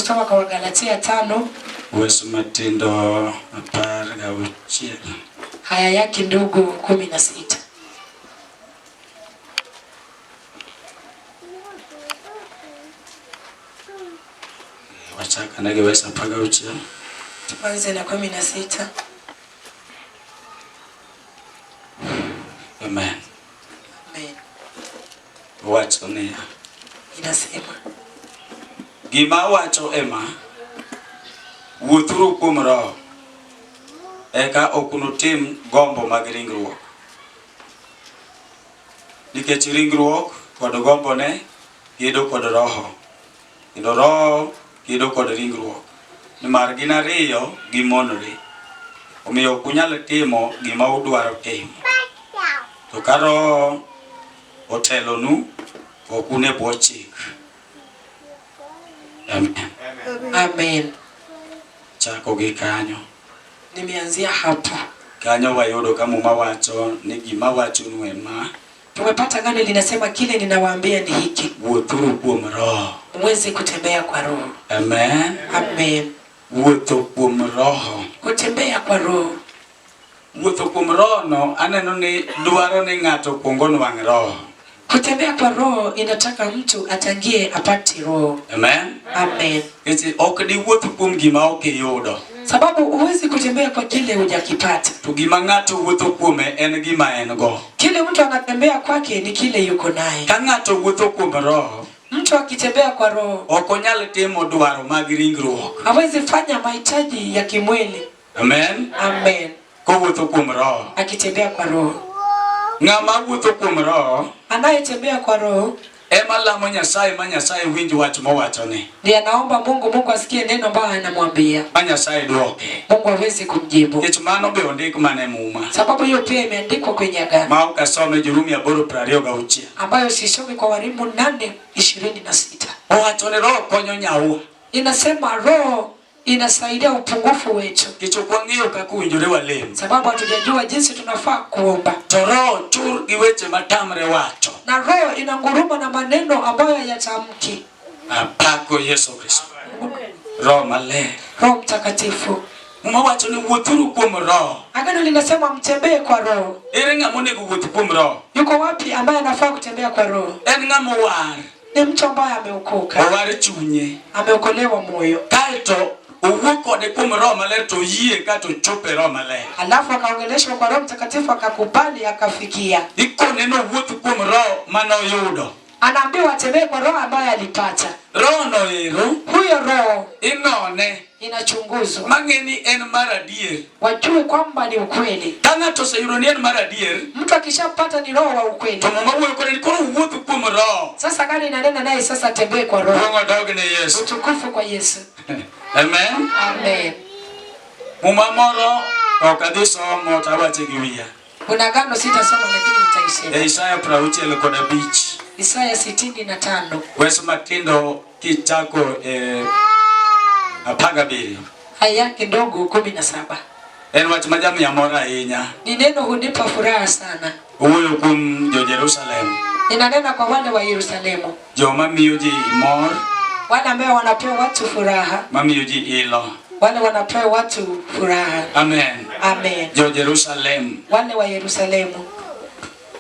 kutoka kwa Wagalatia 5. Wesu Matindo 16. Haya yake ndogo 16. Wachaka nage wesa 16. Tuanze na 16. Amen. Amen. Wacho ni Inasema gima wacho ema wuthuru kuom roho eka okunutim gombo mag ringruok, nikech ringruok kod gombo ne gedo kod roho, kendo roho gedo kod ringruok, nimar gin ariyo gimonore, omiyo ok unyal timo gima udwaro timo. To ka roho otelonu ok une bwo chik. Amen. Amen. Chako gi kanyo. Nimeanzia hapo. Kanyo wayudo kama mawacho ni gima wacho ema. Tumepata gano linasema kile ninawaambia ni hiki. Wuothuru kuom roho. Mweze kutembea kwa roho. Amen. Amen. Wuotho kuom roho. Kutembea kwa roho. Wuotho kuom roho no aneno ni dwaro ni ng'ato kuongo nwang' roho. Kutembea kwa roho inataka mtu atangie apate roho. Amen. Amen. Eti ok di wuotho kuom gima ok iyudo. Sababu huwezi kutembea kwa kile hujakipata. To gima ng'ato wuotho kuome en gima en go. Kile mtu anatembea kwake ni kile yuko naye. Ka ng'ato wuotho kuom roho, mtu akitembea kwa roho ok onyal timo dwaro mag ringruok. hawezi fanya mahitaji ya kimwili. Amen. Amen. Kowuotho kuom roho. Akitembea kwa roho. Ng'ama wuotho kuom roho anayetembea kwa roho ema lamo Nyasaye ma Nyasaye winj wach mowachone. Ndiye anaomba Mungu asikie neno ambalo anamwambia. Ma Nyasaye duoke. Mungu aweze kumjibu. Kech mano be ondik mane muma. Sababu hiyo pia imeandikwa kwenye agano. Ma ukasome Jurumi 8:26. Ambayo sisomi kwa Warumi 8:26. Owachone roho konyo nyawa. Inasema roho inasaidia upungufu wetu. Kichokwang'eyo kaka uwinjore walem. Sababu hatujajua jinsi tunafaa kuomba. To roho chur gi weche matamre wacho. Na roho inanguruma na maneno ambayo hayatamki. Apako Yesu Kristo. Roho maler. Roho Mtakatifu. Muma wacho ni wuothuru kuom roho. Agano linasema mtembee kwa roho. Ere ng'ama onego wuoth kuom roho? Yuko wapi ambaye anafaa kutembea kwa roho? En ng'ama owar. Ni mtu ambaye ameokoka. Owar chunye. Ameokolewa moyo. Kaito owuok kode kuom roho maler to yie kato chope roho maler. Alafu akaongeleshwa kwa Roho Mtakatifu akakubali akafikia. Ikone no wuoth kuom roho manoyudo. Anaambiwa atembee kwa roho ambaye alipata. Roho no ero. Huyo roho inone. Inachunguzwa. Mang'eni en mar adier. Wajue kwamba ni ukweli. Ka ng'ato oseyudo ni en mar adier. Mtu akishapata ni roho wa ukweli. To mama wuoyo kode ni koro wuoth kuom roho. Sasa gani inanena naye sasa tembee kwa roho. Mungu adogne Yesu. Utukufu kwa Yesu. Amen. Amen. Muma moro okadhi somo tawache gi wiya. Kuna gano sitasoma lakini nitaisema. Isaya 65. Isaya 65. Weso matindo kichako 17. Haya kidogo 17. En wach majam yamora ahinya. Ni neno hunipa furaha sana. Uwuoyo kuom jo Jerusalem. Ninanena kwa wale wa Yerusalemu. Joma miyo ji mor. Wale ambao wanapea watu furaha. Mamiyo ji ilo. Wale wanapea watu furaha. Amen. Amen. Jo Jerusalem. Wale wa Yerusalemu.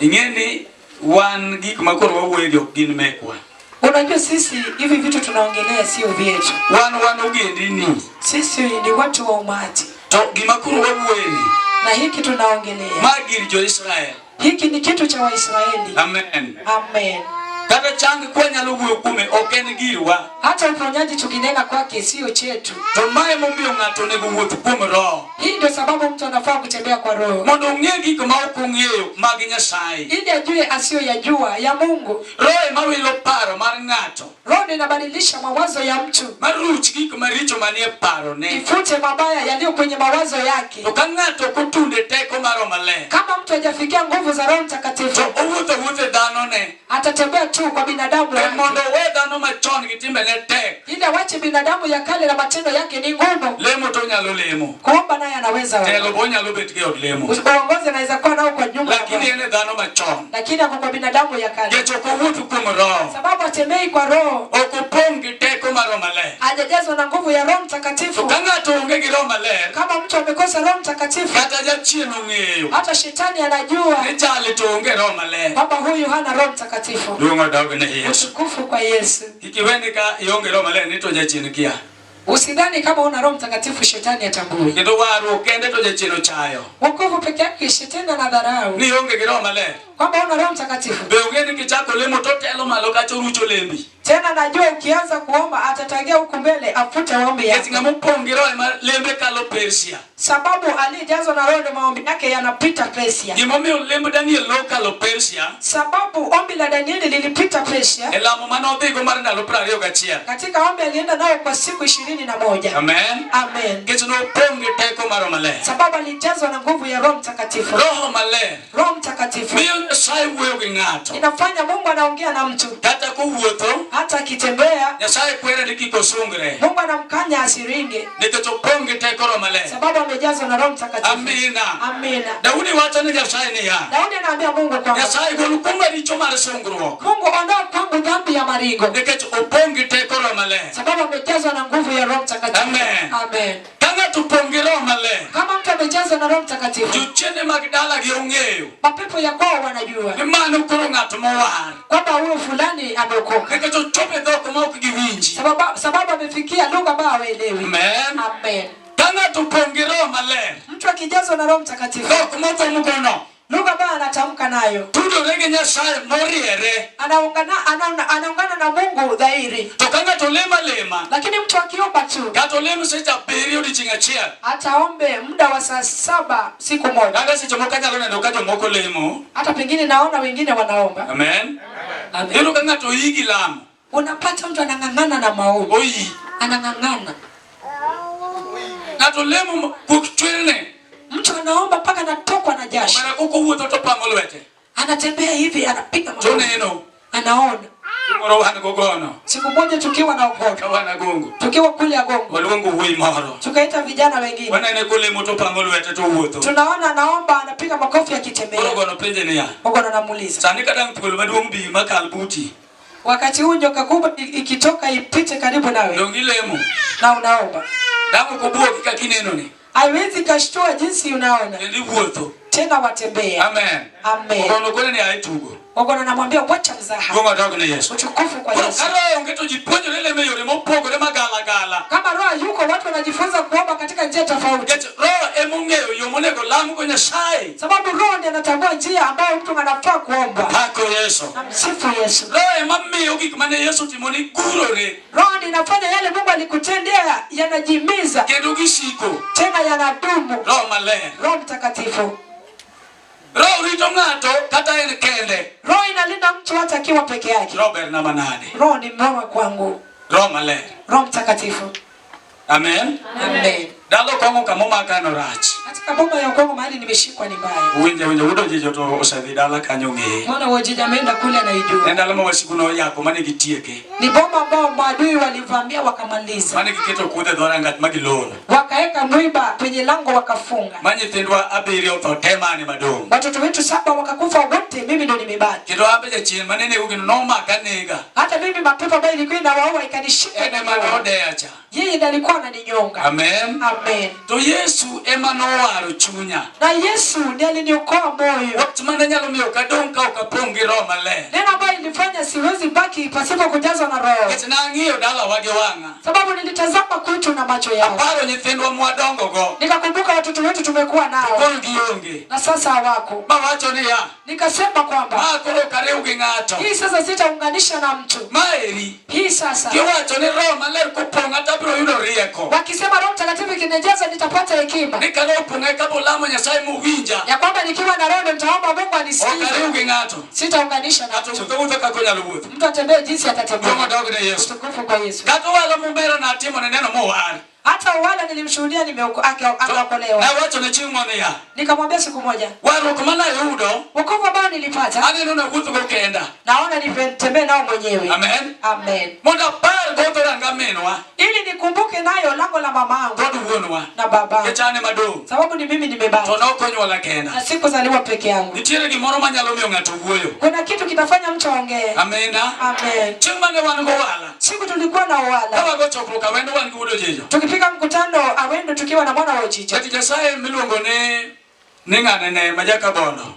Ingeni wan gik makoro wawuoyo ok gin mekwa. Unajua sisi hivi vitu tunaongelea sio vyetu. Wan ogendini. Sisi ni watu wa umati. To gima koro wawuoyo na hiki tunaongelea. Magir jo Israel. Hiki ni kitu cha Waisraeli. Amen. Amen. Kata changi kwa nyalo wuoyo kume ok en girwa. Hata uponyaji tukinena kwake sio chetu. To mae momiyo ng'ato onego wuoth kuom roho. Hii ndio sababu mtu anafaa kutembea kwa roho. Mondo ong'e gik ma ok ong'eyo mag Nyasaye. Ili ajue asiyoyajua ya Mungu. Roho ema wilo paro mar ng'ato. Roho inabadilisha mawazo ya mtu. Maruch gik maricho manie paro ne. Ifute mabaya yaliyo kwenye mawazo yake. To ka ng'ato kotunde teko mar Roho Maler. Kama mtu hajafikia nguvu za Roho Mtakatifu. To owuotho dhano ne. Atatembea tu kwa binadamu wake. Mondo weda no machon gitimbe ne tek. Ile wache binadamu ya kale na matendo yake ni ngumu. Lemo to nyalo lemo. Kuomba naye anaweza wewe. Telo bo nyalo bet ge od lemo. Uongozi anaweza kuwa nao kwa nyumba. Lakini ene dhano machon. Lakini ako kwa binadamu ya kale. Gechoko wutu kuom roho. Sababu atembei kwa roho. Okopong gi teko mar Roho Maler. Hajajazwa na nguvu ya Roho Mtakatifu. Kama tuonge gi Roho Maler. Kama mtu amekosa Roho Mtakatifu. Kata jachien ong'eyo. Hata shetani anajua. Ni chali tuonge Roho Maler. Baba huyu hana Roho Mtakatifu. Duongo dogo ne Yesu. Utukufu kwa Yesu. Ikiweni ka ionge Roho Maler ni to jachien kia. Usidhani kama una Roho Mtakatifu shetani atambui. Kendo waru kende to jachien chayo. Wokovu peke yake shetani anadharau. Ni ionge gi Roho Maler. Kwamba una Roho Mtakatifu. Be ongeni kichako lemo to telo malo ka chorucho lembi. Tena najua ukianza kuomba atatagia huku mbele afute maombi yako. Yetinga mupongi roho lembe kalo Persia. Sababu aliyejazwa na roho maombi yake yanapita Persia. Gimomiyo lembe Daniel lo kalo Persia. Sababu ombi la Danieli lilipita Persia. Elamo mano dhigo mar ndalo 21. Katika ombi alienda nayo kwa siku 21. Amen. Amen. Kitu no pongi teko mar Roho Maler. Sababu alijazwa na nguvu ya Roho Mtakatifu. Roho Maler. Roho Mtakatifu. Miyo Nyasaye wuoyo gi ng'ato. Inafanya Mungu anaongea na mtu. Kata kuwuotho. Hata akitembea. Nyasaye kwere ni kiko sungre. Mungu anamkanya asiringe. Nikech opongi teko Roho Maler. Sababu amejazwa na Roho Mtakatifu. Amina. Amina. Daudi wacho ni Nyasaye ni ya. Daudi anaambia Mungu kwamba Nyasaye gol kuomba richo mar sungruok. Mungu ondoa kwangu dhambi ya maringo. Nikech opongi teko Roho Maler. Sababu amejazwa na nguvu ya Roho Mtakatifu. Amen. Amen. Kama tupongi Roho Maler. Kama mtu amejazwa na Roho Mtakatifu. Juchene mag dala gi ong'eyo. Mapepo ya kwao wanajua. Ni mano koro ng'ato mowar. Kwamba huyo fulani ameokoka. Nikech ochope dhok ma ok giwinji. Sababu amefikia lugha ambayo haelewi. Amen. Amen. Kama tupongi Roho Maler. Mtu akijazwa na Roho Mtakatifu. Dhok mothomo gono. Lugha ambayo anatamka nayo. Tudore gi Nyasaye moriere. Anaungana na Mungu dhahiri. To ka ng'ato lema. Lakini mtu akiomba tu. Kata olemo seche 7 odiochieng' achiel. Ataombe muda wa saa 7 siku moja. Kaka seche moko nyalo neno ka jomoko lemo. Hata pengine naona wengine wanaomba. Amen. Amen. Ndio ka ng'ato yigi lamo. Unapata mtu anang'ang'ana na maombi. Oyi. Anang'ang'ana. Ng'ato lemo kuchwelne. Mtu anaomba mpaka anatokwa na jasho. Mara koko wuotho to pango lwete. Anatembea hivi anapiga maombi. Toneno. Anaona. Moro wan gogono. Siku moja tukiwa na Ogoto. Wana gongo. Tukiwa kule Agongo. Walungu wuoi moro. Tukaita vijana wengine. Wanene kule moto pango lwete to wuotho. Tunaona anaomba anapiga makofi akitembea. Moro gono penje ni ya. Ogono anamuuliza. Sani kadang pugul maduong' bi makal buti. Wakati huu nyoka kubwa ikitoka ipite karibu nawe. Dongi lemo. Na unaomba. Dango kubuoki ka kineno ni. Haiwezi kashtua jinsi unaona. Ndi wuotho. Tena watembea. Amen. Amen. Ogono kole ni aitugo. Ogono anamwambia wacha mzaha. Gongo dogo ni Yesu. Utukufu kwa Yesu. Karo ongeto jiponyo lele meyore mopogore magala. Kama roho yuko watu wanajifunza kuomba katika njia tofauti. Roho emong'eyo yo monego lam go Nyasaye. Sababu roho ndiye anatambua njia ambayo mtu anafaa kuomba. Pako Yesu. Namsifu Yesu. Roho emamiyo gik mane Yesu timoni gurore. Roho ndiye inafanya yale Mungu alikutendea yanajimiza. Kendo gisiko. Tena yanadumu. Roho Maler. Roho Mtakatifu. Roho rito ng'ato kata en kende. Roho inalinda mtu hata akiwa peke yake. Roho ber na manade. Roho ni mwema kwangu. Roho Maler. Roho Mtakatifu. Amen. Amen. Dalo kongo kamo makano rach. Katika bomba ya Kongo mahali nimeshikwa ni mbaya. Winje udo jijo to osadhi dala kanyo ng'e. Mwana wajija ameenda kule anaijua. Ndalo ma wasikuno yako mane gitieke. Ni bomba ambao maadui walivamia wakamaliza. Mane giketo kudhe dhora ngat magiloro. Wakaeka mwiba kwenye lango wakafunga. Manyithindwa abiriyo to temane madong'. Watoto wetu 7 wakakufa wote, mimi ndo nimebaki. Kendo abeje chien manene ugino nomaka nega. Hata mimi mapepo ambayo ilikuwa inawaua ikanishika. Ene manode acha. Yeye ndiye alikuwa ananinyonga. Amen. Amen. To Yesu ema nowaro chunya. Na Yesu ndiye aliniokoa moyo. Watu mane nyalo miyo kadong' ka okapongi Roho Maler. Neno ambayo ilifanya siwezi baki pasipo kujazwa na Roho. Kech nang'iyo dala wage wang'a. Sababu nilitazama kwetu na macho yangu. Aparo nyithindwa mwadongo go. Nikakumbuka watoto wetu tumekuwa nao. Koro gionge. Na sasa hawako. Mawacho ni ya. Nikasema kwamba koro kariu gi ng'ato. hii sasa sitaunganisha na mtu. Maeri. Hii sasa. Kiwacho ni Roho Maler kopong'a tabiro yudo rieko. Wakisema Roho Mtakatifu ikinijaza nitapata hekima. Nikalo opong'e kabolamo Nyasaye muwinja. Ya kwamba nikiwa na Roho nitaomba Mungu anisikize. Okariu gi ng'ato. Sitaunganisha na Ng'ato mtu. wuotho kako nyalo wuotho. Mtu atembee jinsi atatembea. Gongo dogo ne Yesu. Utukufu kwa Yesu. Kato wala mumbero na timo ne neno mowar. Hata wala nilimshuhudia akaokolewa. Na wacho ne chieng' mane ya. Nikamwambia siku moja. Warruok mana yudo. Wokovu ambao nilipata. Aneno na wuotho go kenda. Naona nitembee nao mwenyewe. Amen. Amen. Mondo par go to ranga menwa. Ili nikumbuke nayo lango la mamangu. Todo wuonwa. Na baba. Kechane madong. Sababu ni mimi nimebaki. To nokonywa kenda. Na sikuzaliwa peke yangu. Nitiere gimoro manyalo miyo ng'ato wuoyo. Kuna kitu kitafanya mtu aongee. Amen. Amen. Chieng' mane wan go wala. Siku tulikuwa na wala. Kawa go chokruok awendo wan gi wuodo jejo. Tukifika mkutano awendo tukiwa na mwana wa Ojijo. Ati Nyasaye miluongo ni ng'ane ne majaka bono.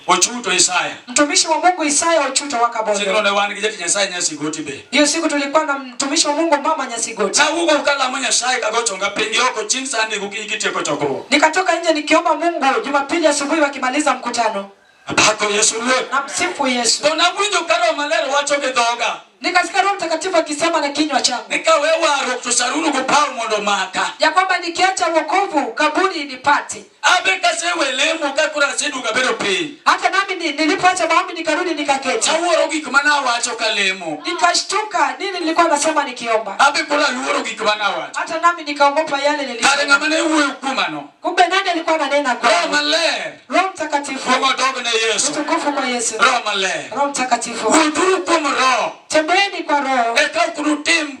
Ochuto Isaya. Mtumishi wa Mungu Isaya Ochuto wakabondo. Siku ne wan gi jati Nyasaye Nyasigoti be. Hiyo siku tulikuwa na mtumishi wa Mungu mama Nyasigoti. Na ugo kala mo Nyasaye kagochonga pengi oko chieng' Sunday gukitieko chokruok. Nikatoka nje nikiomba Mungu Jumapili asubuhi wakimaliza mkutano. Apako Yesu Ruoth. Na msifu Yesu. To nawinjo ka Roho Maler wacho gi dhoga. Nikasikia Roho Mtakatifu akisema na kinywa changu. Nikawe warruok to saruru go paw mondo maka. Ya kwamba nikiacha wokovu kaburi nipate. Abe kasewe lemo ka kura seduga bedo piny. Hata nami nilipoacha maombi nikarudi nikaketi. Awuoro gik mana wacho ka lemo. Nikashtuka nini nilikuwa nasema nikiomba. Abe kura luoro gik mana wacho. Hata nami nikaogopa yale nilisema. Kare ng'ama ne wuoyo kumano. Kumbe nani alikuwa ananena kwa Roho Maler. Roho Mtakatifu. Roho dogne Yesu. Utukufu kwa Yesu. Roho Maler. Roho Mtakatifu. Wuothuru kuom Roho. Tembeeni kwa Roho. Eka kurutim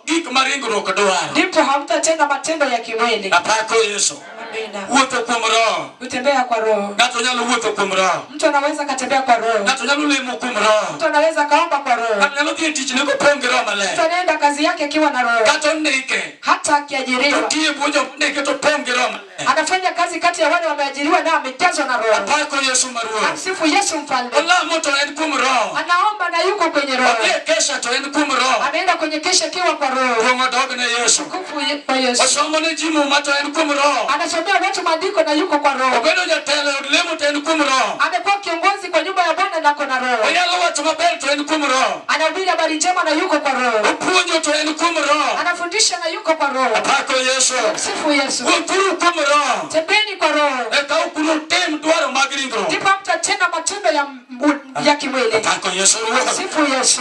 gik maringruok dwaro. Ndipo hamtatenda matendo ya kimwili. Apako Yesu. Amina. Wuotho kuom Roho. Kutembea kwa Roho. Ng'ato nyalo wuotho kuom Roho. Mtu anaweza katembea kwa Roho. Ng'ato nyalo lemo kuom Roho. Mtu anaweza kaomba kwa Roho. Ng'ato nyalo dhi e tich ne kopong' gi Roho Maler. Mtu anaenda kazi yake akiwa na Roho. Kata ondike. Hata akiajiriwa. Totie puonjo ndike to pong' gi Roho Maler. Anafanya kazi kati ya wale wameajiriwa na amejazwa na Roho. Apako Yesu maruoth. Amsifu Yesu mfalme. Olamo to en kuom Roho. Anaomba na yuko kwenye Roho. Odhi e kesha to en kuom Roho. Ameenda kwenye kesha akiwa kwa Roho. Kuong'o dogne Yesu. Utukufu kwa Yesu. Osomo ne ji muma to en kuom Roho. Anasomea watu maandiko na yuko kwa Roho. Obedo jatelo e od lemo to en kuom Roho. Amekuwa kiongozi kwa nyumba ya Bwana na kona Roho. Onyalo wacho maber to en kuom Roho. Anahubiri habari njema na yuko kwa Roho. Opuonjo to en kuom Roho. Anafundisha na yuko kwa Roho. Apako Yesu. Sifu Yesu. Wuothuru kuom Roho. Tembeni kwa Roho. Eka ukurutim dwaro mag ringruok. Ndipo mtatenda matendo ya kimwili. Apako Yesu Ruoth. Sifu Yesu.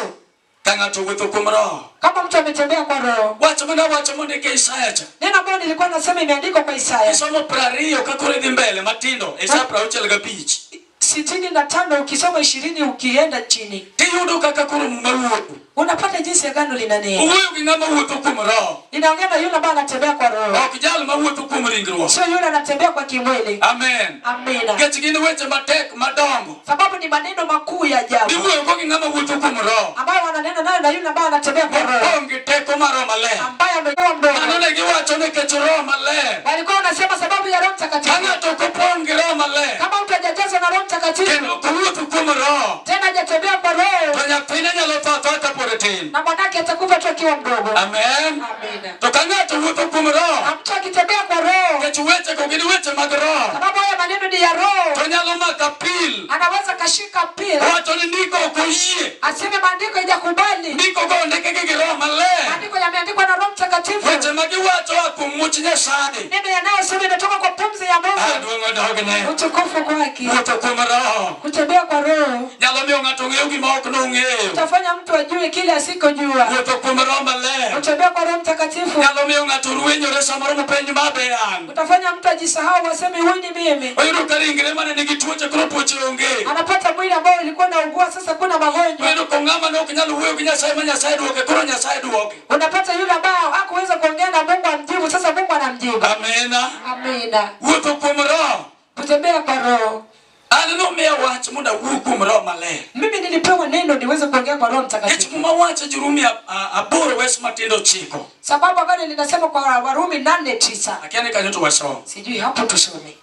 Ka ng'ato wuotho kuom Roho. Kama mtu ametembea kwa Roho. Wacho mana wacho mondike Isaya cha. Neno ambalo nilikuwa nasema imeandikwa kwa Isaya. Isomo 20 ka kore dhi mbele matindo. Isaya 65. 65 ukisoma 20 ukienda chini. Tiyudo kaka koro mawuotho. Unapata jinsi agano linanena. Owuoyo gi ng'ama wuotho kuom Roho. Inaongea na yule ambaye anatembea kwa Roho. Ok jal mawuotho kuom ringruok. Sio yule anatembea kwa kimwili. Amen. Amina. Nikech gin weche matek madongo. Sababu ni maneno makuu ya ajabu. Iwuoyo go gi ng'ama wuotho kuom Roho. Ambayo wananena nayo na yule ambaye anatembea kwa Roho. Onge teko mar Roho Maler. Ambaye amejawa mdomo. Mano ne giwacho nikech Roho Maler. Walikuwa wanasema sababu ya Roho Mtakatifu. Ka ng'ato kopong' gi Roho Maler. Kama mtu hajajazwa na Roho Mtakatifu. Kendo kowuotho kuom Roho. Tena hajatembea kwa Roho. To nyathine nyalo tho athoya kapod tin. Na mwanake atakufa tu akiwa mdogo. Amen. Amina. To ka ng'ato wuotho kuom Roho. Na mtu akitembea kwa Roho. Nikech weche go gin weche mag Roho. Sababu haya maneno ni ya Roho. To nyalo mako apil. Anaweza kashika pili. Wacho ni ndiko ok oyie. Aseme maandiko haijakubali. Ndiko go ondike gi Roho Maler. Maandiko yameandikwa na Roho Mtakatifu. Weche ma giwacho kuom much Nyasaye. Neno yanayosema inatoka kwa pumzi ya Mungu. Duong' odogne. Utukufu kwake. Wuotho kuom Roho. Kutembea kwa Roho. Nyalo miyo ng'ato ng'eyo gima ok nong'eyo. Utafanya mtu ajue kile asikojua. Wuotho kuom Roho Maler. Kutembea kwa Roho Mtakatifu. Nyalo miyo ng'ato rwenyore samoro mopenj mabe an. Utafanya mtu ajisahau aseme huyu ni mimi. Oyudo ka ringre mane nigi tuoche koro tuoche onge. Anapata mwili ambao ulikuwa unaugua sasa kuna magonjwa. Oyudo ko ng'ama ne ok nyal wuoyo gi Nyasaye ma Nyasaye duoke koro Nyasaye duoke. Unapata yule ambaye hakuweza kuongea na Mungu amjibu sasa Mungu anamjibu. Amina. Amina. Wuotho kuom Roho. Kutembea kwa Roho. An nomiya wach mondo awuo kuom Roho Maler. Mimi nilipewa neno niweze kuongea kwa Roho Nikech Mtakatifu. kuma wacho Jorumi 8 wes matindo 9. Sababu agano linasema kwa Warumi 8:9. Akiani kanyo to wasomo. Sijui hapo tusome.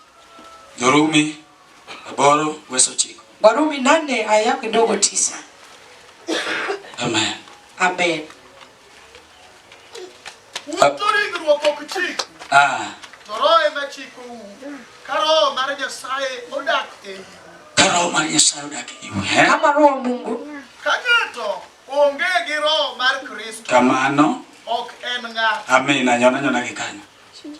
Jorumi 8 wes 9. Warumi 8 aya yake ndogo 9. Amen. Amen. Ringruok ok chik. To Roho ema chikou. Ka Roho mar Nyasaye odak e iu. Ka Roho mar Nyasaye odak e iu. Kama Roho wa Mungu. Ka ng'ato onge gi Roho mar Kristo. Kamano. Ok en ng'ato. Amina. Nyona gi kanyo.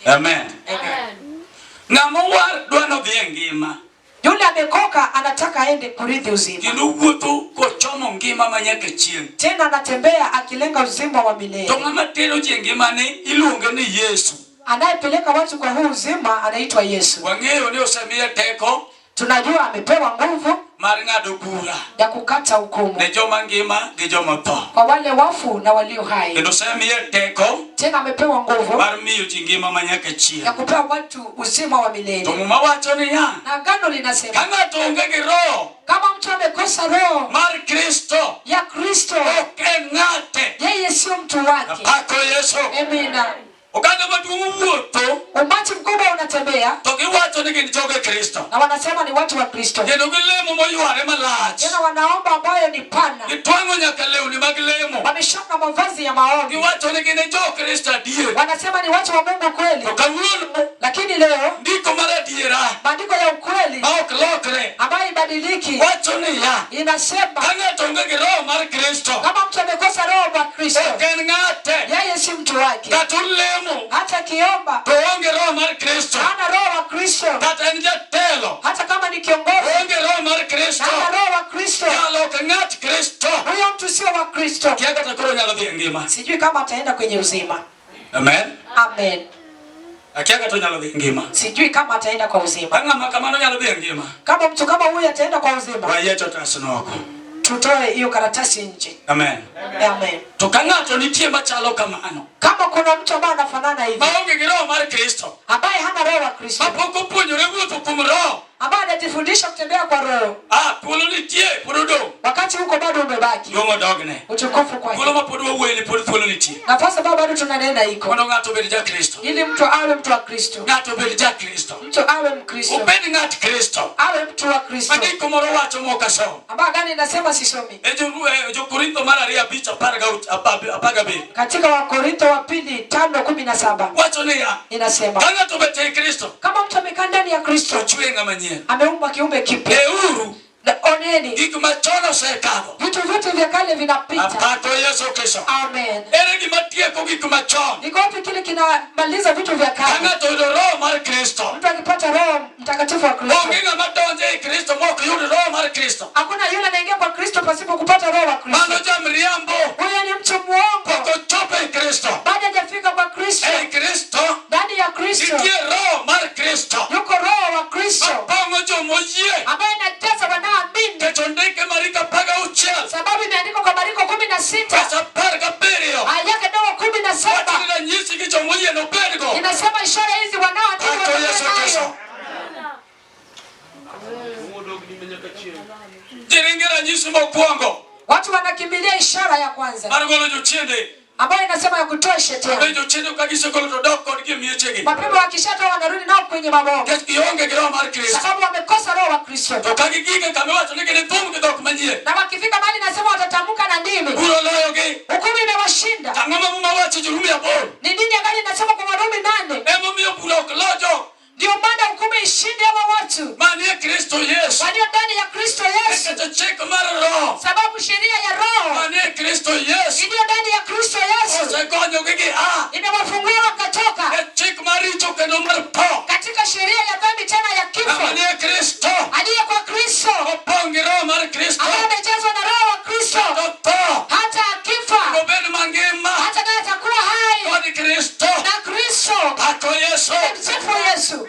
Amen. Amen. Ng'ama war dwano dhi e ngima. Yule amekoka anataka aende kurithi uzima. Kendo wuotho kochomo ngima manyaka chieng'. Tena anatembea akilenga uzima wa milele. To ng'ama tero ji ngimane iluonge ni Yesu. Anayepeleka watu kwa huu uzima anaitwa Yesu. Wang'eyo ni osemiye teko. Tunajua amepewa nguvu mar ng'ado bura ya kukata hukumu ne joma ngima gi joma tho. kwa wale wafu na walio hai. Kendo osemiye teko. Tena amepewa nguvu mar miyo ji ngima manyaka chieng'. ya kupewa watu uzima wa milele. To muma wacho ni ya. Na agano linasema Ka ng'ato onge gi roho kama mtu amekosa roho mar Kristo ya Kristo, ok en ng'ate. yeye sio mtu wake. Apako Yesu. Amina. Oganda maduong' wuotho. Umati mkubwa unatembea. To giwacho ni gin joge Kristo. Na wanasema ni watu wa Kristo. Kendo gilemo moyware malach. Tena wanaomba ambayo ni pana. Gitwang'o nyaka lewni mag lemo. Wameshona mavazi ya maombi. Giwacho ni gin jo Kristo adier. Wanasema ni watu wa Mungu kweli. To kawuono Lakini leo ndiko mar adiera maandiko ya ukweli ma ok lokre ambayo ibadiliki wacho ni ya. inasema Ka ng'ato onge gi roho mar Kristo kama mtu amekosa roho wa Kristo, ok en ng'ate. yeye si mtu wake. Kata olemo Hata kiomba to onge roho mar Kristo. hana roho wa Kristo. Kata en jatelo Hata kama ni kiongozi onge roho mar Kristo. hana roho wa Kristo, Nyalo ok ng'at Kristo. huyo mtu sio wa Kristo. Kia kata koro nyalo dhi e ngima. Sijui kama ataenda kwenye uzima. Amen. Amen. Akia kata nyalo dhi e ngima. Sijui kama ataenda kwa uzima. Ng'ama kamano nyalo dhi e ngima. Kama mtu kama huyu ataenda kwa uzima, Wayeto tasnoko. tutoe hiyo karatasi nje. Amen. Amen. To ka ng'ato nitie machalo kamano, Kama kuna mtu ambaye anafanana hivi, maonge gi roho mar Kristo, ambaye hana roho wa Kristo, mapok opuonjore wuotho kuom roho, ambaye anajifundisha kutembea kwa roho, thuolo nitie pod odong'. wakati huko bado umebaki Duong' odogne. utukufu kwa Thuolo ma pod wawuoyeni pod thuolo nitie. nafasi ambayo bado tunanena iko, Mondo ng'ato obed ja Kristo. ili mtu awe mtu wa Kristo, Ng'ato obed ja Kristo. mtu awe Mkristo, Obed ng'at Kristo. awe mtu wa Kristo. Andiko moro wacho mok asomo. Ambayo gani inasema sisomi? Jo Korintho mar 2:17 Katika Wakorintho wa pili 5:17 wacho niya, inasema ka ng'ato obet ei Kristo, kama mtu amekaa ndani ya Kristo, ochwe ng'ama nyien. ameumba kiumbe kipya. Euru Oneni gik machon osekadho. vitu vyote vya kale vinapita. Apako Yesu Kristo. Amen. Ere gima tieko gik machon. Iko wapi kile kinamaliza vitu vya Ka kale? ng'ato oyudo roho mar Kristo, Mtu akipata Roho Mtakatifu wa Kristo, onge ng'ama donjo ei Kristo mok yud roho mar Kristo. hakuna yule anaingia kwa Kristo pasipo kupata Roho wa Kristo. Mano jamriambo. Huyo ni mtu muongo. Pok ochopo ei Kristo. Bado hajafika kwa Kristo. Ei Kristo Ndani ya Kristo nitie roho mar Kristo. yuko Roho wa Kristo Mapong'o jomoyie. ambaye inajaza wanaoamini, Kech ondike Mariko 16. sababu imeandikwa kwa Marko 16 Verse 17. aya yake ndogo 17 Wacho ni ranyisi gi jomoyie nobedgo. inasema ishara hizi wanaoamini Pako Yesu Kristo. Jiringi ranyisi mokwongo watu wanakimbilia ishara ya kwanza mar golo jochiende. ambayo inasema ya kutoa shetani. Jochiende ka gisegolo to dok kodgi e miechegi. Mapema wakishatoa wanarudi nao kwenye mabomu, Kech gionge gi roho mar Kristo. sababu wamekosa Roho wa Kristo. To ka gigike kama iwacho ni gin thum gi dhok manyien. Na wakifika mahali nasema watatamka na ndimi, Buro loyogi. hukumu imewashinda. Ang'o ma muma wacho Jorumi 8? Ni nini ambayo inasema kwa Warumi 8? Emomiyo bura ok lojo. Ndio maana hukumu ishinde hawa watu Manie Kristo Yesu. walio ndani ya Kristo Yesu, Nikech chik mar roho. sababu sheria ya Roho Manie Kristo Yesu. iliyo ndani ya Kristo Yesu Osekonyogi gi imewafungua wakatoka e chik mar richo kendo mar tho. katika sheria ya dhambi tena ya kifo. Manie Kristo. Aliye kwa Kristo Opong' gi roho mar Kristo. ambaye amejazwa na Roho wa Kristo, To tho. hata akifa Obed mangima. hata naye atakuwa hai Kod Kristo. na Kristo. Pako Yesu. Msifu Yesu.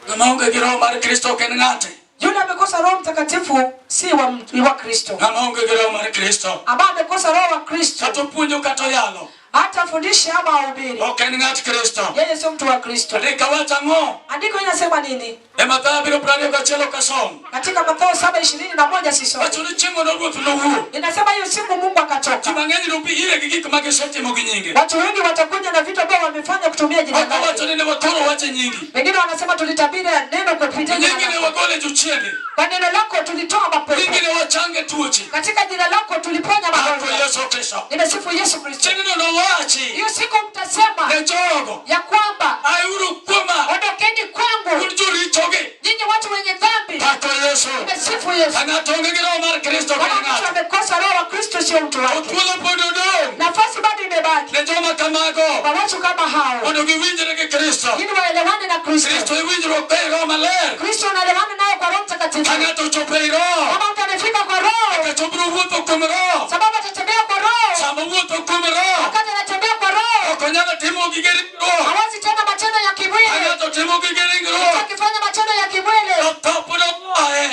Ng'ama onge gi roho mar Kristo ok en ng'ate. Yule amekosa Roho Mtakatifu si wa Kristo. Ng'ama onge gi roho mar Kristo. Ambaye amekosa Roho wa Kristo Kata opuonjo kata oyalo. hata fundishe ama ahubiri, Ok en ng'at Kristo. yeye sio mtu wa Kristo. Andika wacho ang'o? Andiko inasema nini? E Mathayo 7:21 kasom. Katika Mathayo 7:21 sisi Wacho ni chieng'o no Ruoth nowuo. inasema hiyo siku Mungu Ji akatoka. mang'eny nobi ire gi gik ma gisetimo gi nyinge. Watu wengi watakuja na vitu ambavyo wamefanya kutumia jina Moko wacho lake. ni ne wakoro wache nyingi. Wengine wanasema tulitabiri neno kupitia jina Nyingi ne lako. wagole jochiende. Kwa neno lako tulitoa Nyingi mapepo. ne wachange tuoche. Katika jina lako tuliponya Pako magonjwa. Yesu Kristo. Nimesifu Yesu Kristo. Chieng'no nowachi Hiyo siku mtasema ne jogo. ya kwamba Auru kuoma. ondokeni kwangu Un jorichogi. nyinyi watu wenye dhambi. Pako Yesu. Nimesifu Yesu. Ka ng'ato onge gi roho mar Kristo ok en Kama mtu ng'ato. amekosa Roho wa Kristo sio mtu wake. Thuolo pod odong'. Nafasi bado imebaki. wake. Ne joma kamago. Kwa watu kama hao. Mondo giwinjre gi Kristo. Ili waelewane na Kristo. Kristo iwinjruok be Roho Maler. Kristo anaelewana naye kwa Roho Mtakatifu. Ng'ato chopo e Roho. Kama mtu amefika kwa Roho. Akachobro wuotho kuom Roho. Sababu atatembea kwa Roho. Sama wuotho kuom Roho. Wakati anatembea kwa Roho. Ok onyalo timo gige ringruok. Hawezi tena matendo ya kimwili. Ng'ato timo gige ringruok. Akifanya matendo ya kimwili.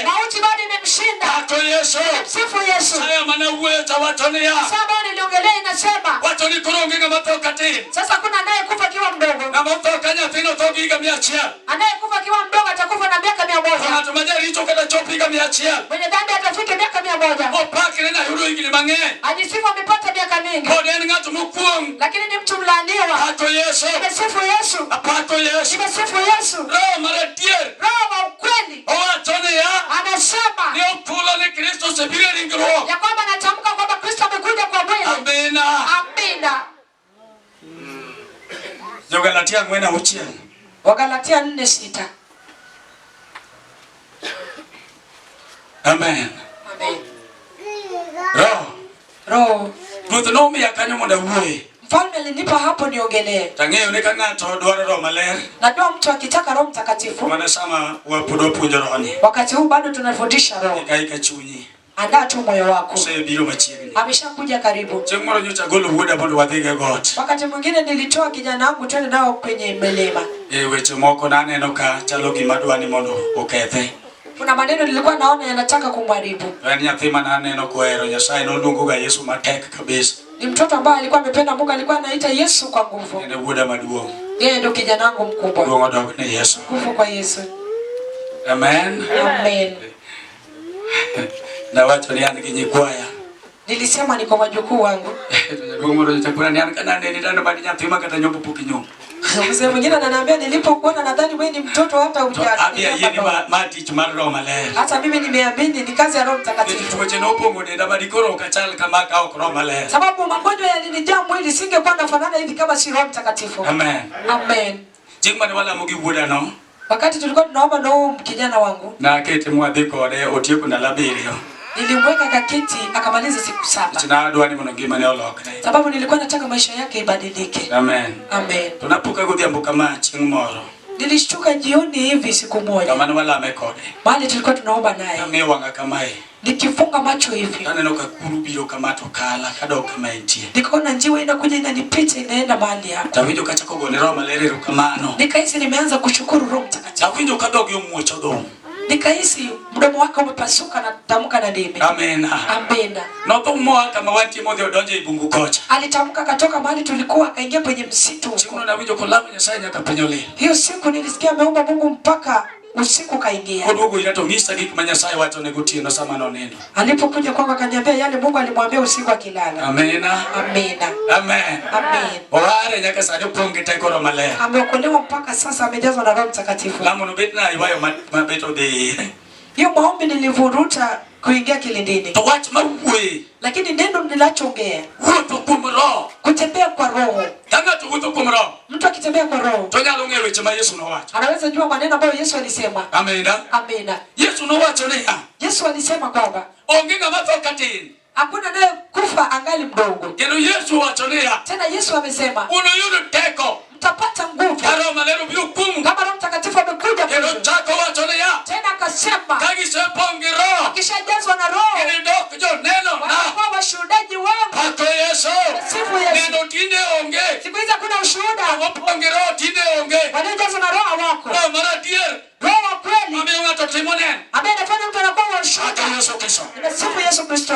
Mauti bado imemshinda. Ako Yesu. Msifu Yesu. Saya mana wuoyo to wacho niya. Sababu niliongelea inasema. Wacho ni koro onge ng'ama tho katin. Sasa kuna anayekufa akiwa mdogo. Ng'ama tho ka nyathino tho gi higa 100. Anayekufa akiwa mdogo atakufa na miaka 100. Ng'ato ma jaricho kata chop higa 100. Mwenye dhambi atafika miaka 100. Opakre na yudo higni mang'eny. Ajisifu amepata miaka mingi. Pod en ng'at mokwong. Lakini ni mtu mlaaniwa. Ako Yesu. Nimesifu Yesu. Apako Yesu. Nimesifu Yesu. Roho mar adier. Roho wa ukweli. Owacho niya. Anasema. Ni opulo ni Kristo osebiro e ringruok. Ya kwamba anatamka kwamba Kristo amekuja kwa mwili. Amina. Amina. Jo-Galatia 4:6. Wagalatia 4:6. Amen. Amen. Roho. Ruoth nomiya kanyo mondo awuoye. Mfalme alinipa hapo niongelee. Tang'eyo ni ka ng'ato dwaro Roho Maler. Najua mtu akitaka Roho Mtakatifu. Mana sama wapod wapuonjo rohoni. Wakati huu bado tunafundisha Roho. Ikaika chunyi. Andaa tu moyo wako. Osebiro machiegni. Ameshakuja karibu. Chieng' moro nyocha golo wuoda mondo wadhi e got. Wakati mwingine nilitoa kijana wangu twende nao kwenye milima. Weche moko naneno ka chalo gima dwani mondo okethe. Kuna maneno nilikuwa naona yanataka kumharibu. En nyathi mananeno kohero Nyasaye noluongoga Yesu matek kabisa. Ni mtoto ambaye alikuwa amependa Mungu, alikuwa anaita Yesu kwa nguvu. En wuoda maduong'. Yeye ndio kijana wangu mkubwa. Duong' odog ne Yesu. Nguvu kwa Yesu. Amen. Amen. Na wacho ni an gi nyikwaya. Nilisema niko wajukuu wangu. Duong' moro chakula ni an kana neni tano badi nyathi ma kata nyombo pok inyuom. Mzee mwingine ananiambia nilipokuona nadhani wewe ni mtoto hata hujaa. Abia yeni ma tich mar Roho Maler. Hata mimi nimeamini ni kazi ya Roho Mtakatifu. Tuoche no pongo denda badi koro okachal kama ka ok Roho Maler. Sababu magonjwa yalinijaa mwili, singekuwa nafanana hivi kama si Roho Mtakatifu. Amen. Amen. Chieng' mane walamo gi wuoda no. Wakati tulikuwa tunaomba na huyu kijana wangu. Na akete mwadhi kode otieko ndalo 7. Nilimweka kakiti akamaliza siku 7. China adwani mondo ngimane olokre. Sababu nilikuwa nataka maisha yake ibadilike. Amen. Amen. Tunapoka godhiambo kama chieng' moro. Nilishtuka jioni hivi siku moja. Kama ni walame kode. Mahali tulikuwa tunaomba naye. Kama wanga kamae. Nikifunga macho hivi. Aneno ka kuru biro kama to kala kadok kama entie. Nikaona njiwa inakuja inanipita inaenda mahali hapa. Tawinjo kachako gone Roho Maler erokamano. Nikahisi nimeanza kushukuru Roho Mtakatifu. Tawinjo kadog yo muocho dong. Nikahisi mdomo wake umepasuka na tamka na ndimi. Amen. Amen. Noto mmoa kama wanti modhi odonje ibungu kocha. Alitamka katoka mahali tulikuwa akaingia kwenye msitu. Chikuno na winjo kolamo Nyasaye nyaka penyole. Hiyo siku nilisikia ameomba Mungu mpaka usiku kaingia. Kodugo irato ngisa gik ma Nyasaye wacho ne gotieno sama noneno. Alipokuja kwangu akaniambia yale Mungu alimwambia usiku akilala. Amen. Amen. Amen. Amen. Oare nyaka sadi ponge teko Roho Maler. Ameokolewa mpaka sasa amejazwa na Roho Mtakatifu. Lamo no bet na iwayo mabeto de. Hiyo maombi nilivuruta kuingia kilindini. To wach mawuoye. Lakini neno ninachoongea. Wuotho kuom Roho. Kutembea kwa Roho. Kama tu wuotho kuom Roho. Mtu akitembea kwa Roho. To nyalo ng'eyo weche ma Yesu nowacho. Anaweza jua maneno ambayo Yesu alisema. Amen. Amen. Yesu nowacho niya. Yesu alisema kwamba onge ng'ama tho katin. hakuna naye kufa angali mdogo. Kendo Yesu wacho niya. Tena Yesu amesema Unuyudo teko. Mtapata nguvu. Roho Maler biro kumu. Kama Roho Mtakatifu amekuja Kendo kwenu. chako wacho niya. Tena akasema Kagisepong gi Roho. akishajazwa na Roho. Kendo dok jo neno na. Wanakuwa washuhudaji wangu. Pako Yesu. Sifu Yesu. Neno tinde onge. Siku hizi hakuna ushuhuda. Wapong gi Roho tinde onge. Waliojazwa na Roho wako. Roho mar adier. Roho wa kweli. Mamiyo ng'ato timo neno. Ambaye anafanya mtu anakuwa wa Pako ushuhuda. Yesu Kristo. Sifu Yesu Kristo.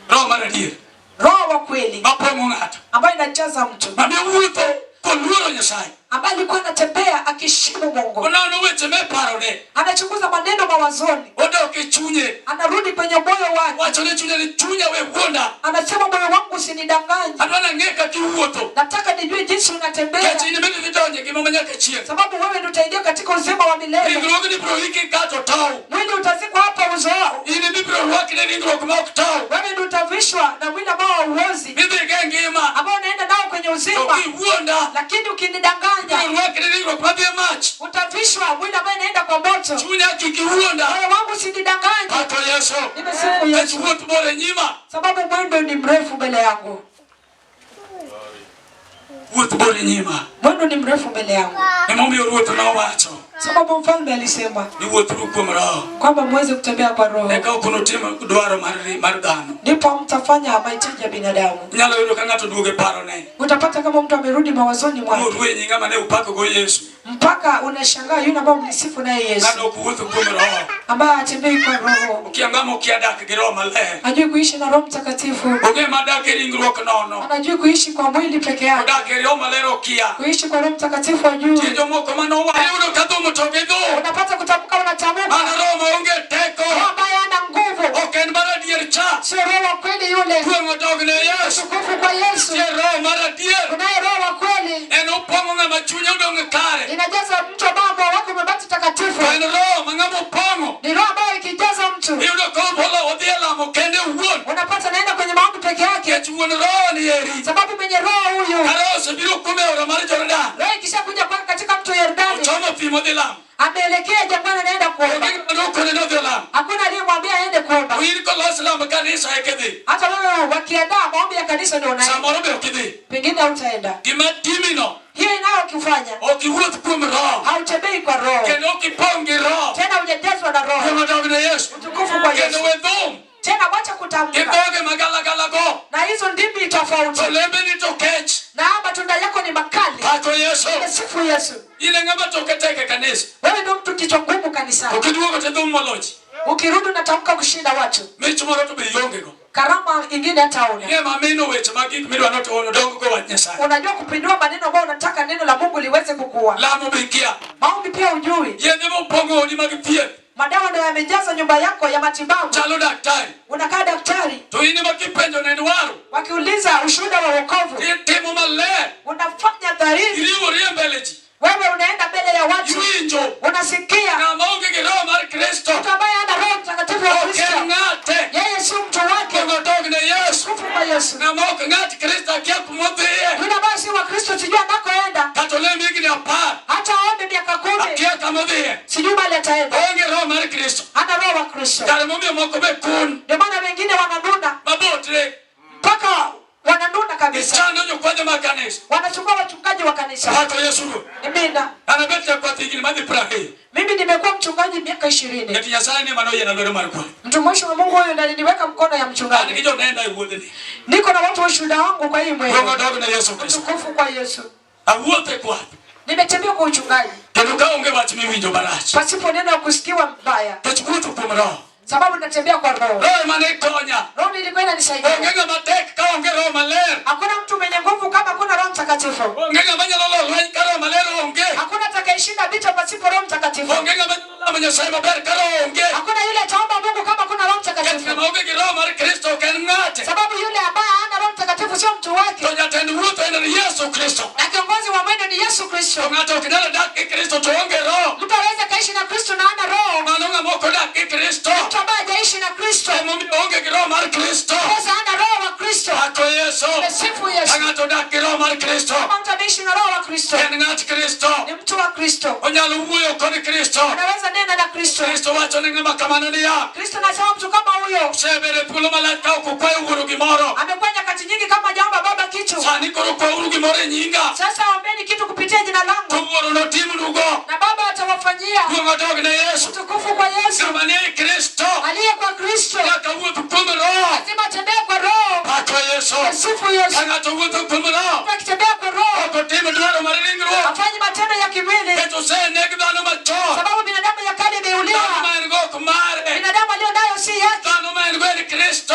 Roho mar adier. Roho wa kweli. Mapong'o ng'ato. Ambaye anajaza mtu. Mamiyo wuotho koluoro Nyasaye. Ambaye alikuwa anatembea akishimu Mungu. Onono weche meparone. Anachunguza maneno mawazoni. Odok e chunye. Anarudi kwenye moyo wake. Wacho ne chunye ni chunya we wuonda. Anasema moyo wangu usinidanganye. Adwana ng'e kaka iwuotho. Nataka nijue jinsi unatembea. Kech in bende idonje gima manyaka chieng'. Sababu wewe ndio utaingia katika uzima wa milele. Ringruogni biro hiki kato tow. Mwili utazikwa hapa uzao. In bibiro rwakne ringruok ma ok tow. Wewe ndio utavishwa na mwili ambao hauozi. Midhi ge ngima. Ambao unaenda nao kwenye uzima. Iwuonda. Lakini ukinidanganya. Rwakne ringruok madhi e mach. Utavishwa mwili ambao inaenda kwa moto. Chunya kik iwuonda. Moyo wangu usinidanganye. Pako Yesu. Nimesifu Kech Yesu. wuoth bor e nyima. Sababu mwendo ni mrefu mbele yangu. ibori nyima. Mwendo ni mrefu mbele yangu. Emomiyo ruoth nowacho. Sababu mfalme alisema ni wuothuru kuom roho. Kwamba muweze kutembea kwa roho. Eka ok unutim dwaro mar dhano. Ndipo mtafanya mahitaji ya binadamu. Nyalo yudo ka ng'ato duoge parone. Utapata kama mtu amerudi mawazoni mwake. Ruwe nyinga mane upako go Yesu. Mpaka unashangaa yule ambaye mlisifu naye Yesu. Ng'ano kuwuotho kuom roho. Ambaye atembei kwa roho. Ukiangamo ukiadak gi roho maler. Ajui kuishi na Roho Mtakatifu. Onge madak e ringruok nono. Anajui kuishi kwa mwili peke yake. Odak e roho maler okia. Kuishi kwa Roho Mtakatifu ajui. Tie jomoko manowa yudo ka dhumo to gi dho. Unapata kutamka unatamka. Mana roho maonge teko. Roho ambaye hana nguvu. Ok en mar adier cha. Sio roho wa kweli yule. Kuong'o dogne Yesu. Tukufu kwa Yesu. Tie roho mar adier. Kunaye roho wa kweli. En opong'o ng'ama chunye odong' kare. Inajaza mtu ambao wako umebaki takatifu. En roho ma ng'ama opong'o. Ni roho ambayo ikijaza mtu. Yudo ka opolo odhi e lamo kende owuon. Unapata naenda kwenye maombi peke yake. Kech wuon roho ni eri. Sababu mwenye roho huyu. Ka roho osebiro kuome ora mar Jordan. Roho ikishakuja kwake katika mto Yordani. Ochomo pi modhi lamo. Ameelekea jangwani anaenda kuomba. Hakuna aliyemwambia aende kuomba. Hata wewe wakiandaa maombi ya kanisa ndio unaenda. Pengine hutaenda. Hiyo inayokufanya hautembei kwa roho. Tena hujajazwa na roho. Utukufu kwa Yesu. Tena wacha kutamka. Na hizo ndimi tofauti. Na matunda yako ni makali. Sifu Yesu. Wewe ndio mtu kichwa ngumu kanisani. Ukirudi unatamka kushinda watu. Karama ingine hataona. Unajua kupindua maneno ambayo unataka neno la Mungu liweze kukua. Maombi pia hujui. Madawa ndio yamejaza nyumba yako ya matibabu. Unakaa daktari. Wakiuliza ushuhuda wa wokovu. Unafanya dhahiri. Wewe unaenda mbele ya watu. Unasikia. Mtu ambaye ana Roho Mtakatifu wa Kristo. Yeye si mtu wake. Kufu kwa Yesu. Yule ambaye si wa Kristo sijui anakoenda. Hata aombe miaka 10. Sijui bali ataenda. Ana Roho wa Kristo. Ndio maana wengine wananuna. Mpaka wananuna kabisa. Wanachukua wachungaji wa kanisa. Amina. Mimi nimekuwa mchungaji miaka 20. Mtumishi wa Mungu huyo ndiye aliniweka mkono ya mchungaji. Niko na watu wa shuhuda wangu kwa hii mwezi. Tukufu kwa Yesu. Nimetembea kwa uchungaji. Pasipo neno la kusikiwa mbaya. Sababu natembea kwa roho. Roho ilikuwa inanisaidia. Hakuna mtu mwenye nguvu kama kuna Roho Mtakatifu. Hakuna atakayeshinda vita pasipo Roho Mtakatifu. Hakuna yule ataomba Mungu kama kuna Roho Mtakatifu. Sababu yule ambaye hana Roho Mtakatifu sio mtu wake. Na kiongozi wa mwendo ni Yesu Kristo. Mtu anaweza kaishi na Kristo na hana roho. Mtu ambaye hajaishi na Kristo. Sasa hana roho wa Kristo. Sifu Yesu. Kama mtu ameishi na roho wa Kristo. Ni mtu wa Kristo. Anaweza nena na Kristo. Kristo anasema mtu kama huyo. Amekuwa nyakati nyingi kama hajaomba Baba kitu. Sasa ombeni kitu kupitia jina langu. Na Baba atawafanyia. Utukufu kwa Yesu. Aliye kwa Kristo. Lazima atembee kwa roho. Sifu Yesu. Akitembea kwa roho. Afanye matendo ya kimwili. Sababu binadamu ya kale imeuliwa. Binadamu aliyo nayo si yake.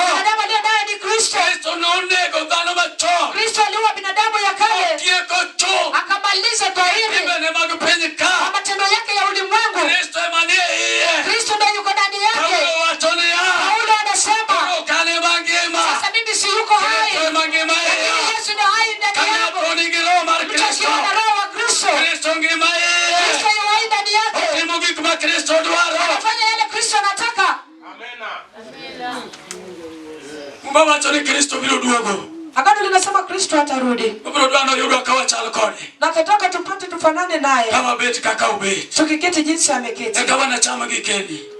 Binadamu aliyo nayo ni Kristo. Kristo aliua binadamu ya kale. Akamaliza dhahiri. Matendo yake ya ulimwengu. Kristo ndiye yuko ndani yake. Paulo anasema sasa mimi si yuko hai. Yesu ndiye hai ndani yako. Mtu na roho wa Kristo. Kristo yu hai ndani yake. Anafanya yale Kristo anataka. Agano linasema Kristo atarudi. Na nataka tupate tufanane naye. Tukiketi jinsi ameketi.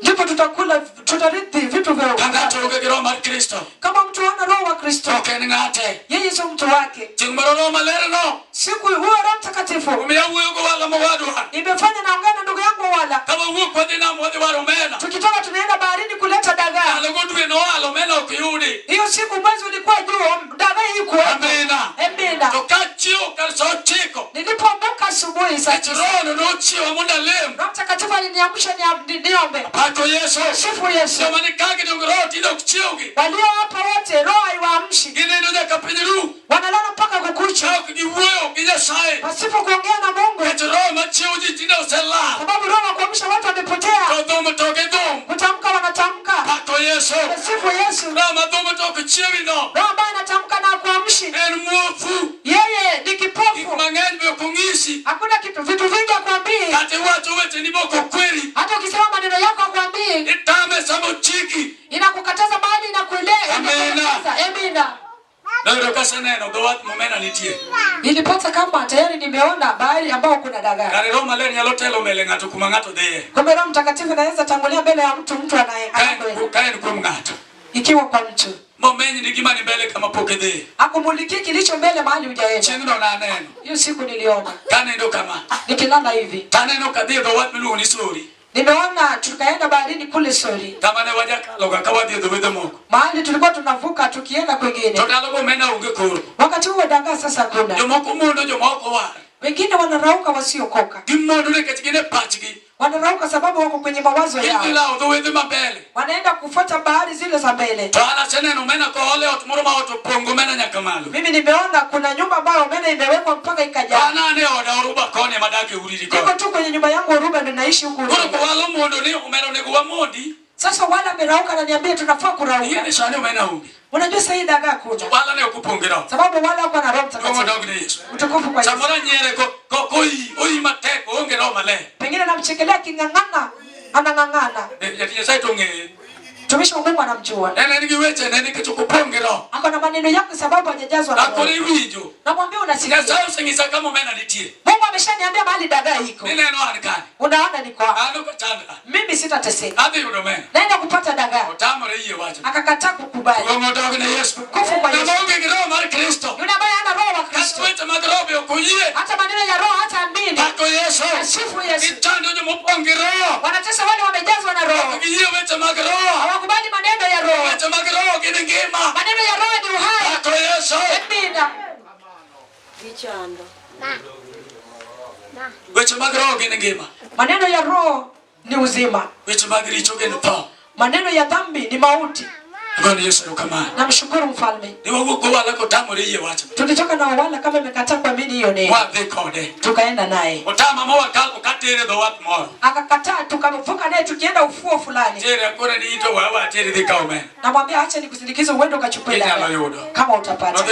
Ndipo tutakula, tutarithi vitu vya Kristo. Kama mtu hana roho wa Kristo. Yeye sio mtu wake. Siku huo Roho Mtakatifu imefanya naongea na ndugu yangu wala. Tukitoka tunaenda baharini kuleta dagaa. Hiyo siku mwezi ulikuwa juu, dagaa iko. Amina. Amina. Nilipoamka asubuhi sasa. Roho Mtakatifu aliniamsha niombe. Sifu Yesu. Walio hapa wote roho haiwaamshi. Wanalala mpaka kukucha. Pasipo kuongea na Mungu. Sababu roho wa kuamsha watu wamepotea. Kutamka wanatamka. Sifu Yesu. Roho ambaye anatamka na kuamshi. Yeye ni kipofu. Hakuna kitu vitu vingi akwambii. Hata ukisema maneno yako akwambii. Inakukataza mahali inakuelea. Amina. Nilipata kama tayari nimeona bahari ambao kuna dagaa. Kumbe Roho Mtakatifu anaweza tangulia mbele ya mtu anayekwenda. Ikiwa kwa mtu. Akumuliki kilicho mbele mahali hujaenda. Hiyo siku niliona. Nikilala hivi. Nimeona tukaenda baharini kule Sori. Mahali tulikuwa tunavuka tukienda kwingine. Wakati huo dagaa sasa kuna. Wengine wanarauka wasiokoka. Wanarauka sababu wako kwenye mawazo yao. Wanaenda kufuata bahari zile za mbele. Mimi nimeona kuna nyumba ambayo omena imewekwa mpaka ikajaa. Niko tu kwenye nyumba yangu Uruba ndio naishi huku. Sasa wala merauka na niambia tunafaa kurauka. Unajua sasa hii dagaa kuna. Sababu wala hapa na Roho Mtakatifu. Utukufu kwa Yesu. Pengine namchekelea kingangana, anangangana. Tumishi wa Mungu anamjua. Ako na maneno yako sababu hajajazwa na Roho. Namwambia unasikia. Mungu ameshaniambia mahali dagaa iko. Unaona niko hapa. Mimi sitateseka. Naenda kupata dagaa. Akakataa kukubali. Kufu kwa Yesu. Yule ambaye ana Roho wa Kristo. Hata maneno ya Roho hata amini. Sifu Yesu. Wanatesa wale wamejazwa na Roho. Hawakubali maneno ya Roho. Maneno ya Roho ni uhai. Amina. Maneno ya Roho ni uzima. Maneno ya dhambi ni mauti. Namshukuru mfalme. Tulitoka na wala kama imekataa kuamini hiyo neno. Tukaenda naye. Akakataa tukavuka naye tukienda ufuo fulani. Namwambia acha nikusindikize uende ukachukue dagaa. Kama utapata.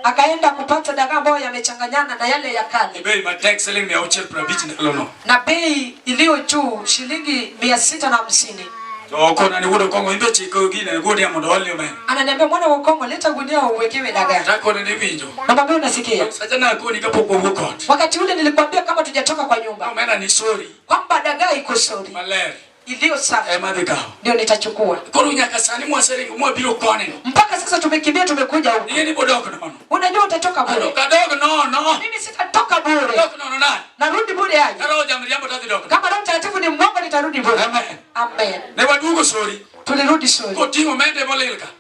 Akaenda kupata dagaa ambayo yamechanganyana na yale ya kale. Na bei iliyo juu shilingi 650. Ananiambia mwana wa Kongo leta gunia uwekewe dagaa. Namwambia unasikia? Wakati ule nilikwambia kama tujatoka kwa nyumba. Kwamba dagaa iko Sori. Iliyo safi. Ndio nitachukua. Mpaka sasa tumekimbia tumekuja huko. Unajua utatoka bure. Mimi sitatoka bure. Narudi bure aje. Kama Roho Mtakatifu ni mwongo nitarudi bure. Amen. Tulirudi Sori.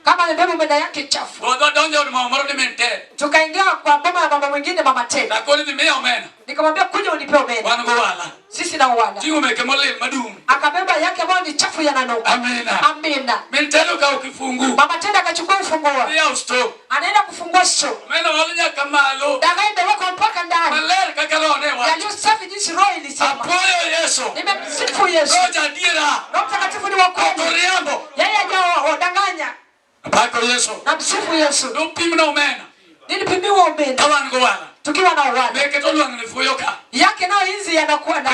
Kama ndio mbele yake chafu. Tukaingia kwa boma ya mama mwingine mama tena. Nikamwambia kuja unipe omena. Sisi na uwala. Akabeba yake ambayo ni chafu yananuka. Amina. Mama tena akachukua ufunguo. Anaenda kufungua store. Dagaa imewekwa mpaka ndani. Yaliyo safi jinsi Roho ilisema. Nimemsifu Yesu. Roho Mtakatifu ni wa kweli. Yeye hajawadanganya. Namsifu Yesu. Nilipimiwa omena. Tukiwa na uwala. Yake nao hizi yanakuwa na.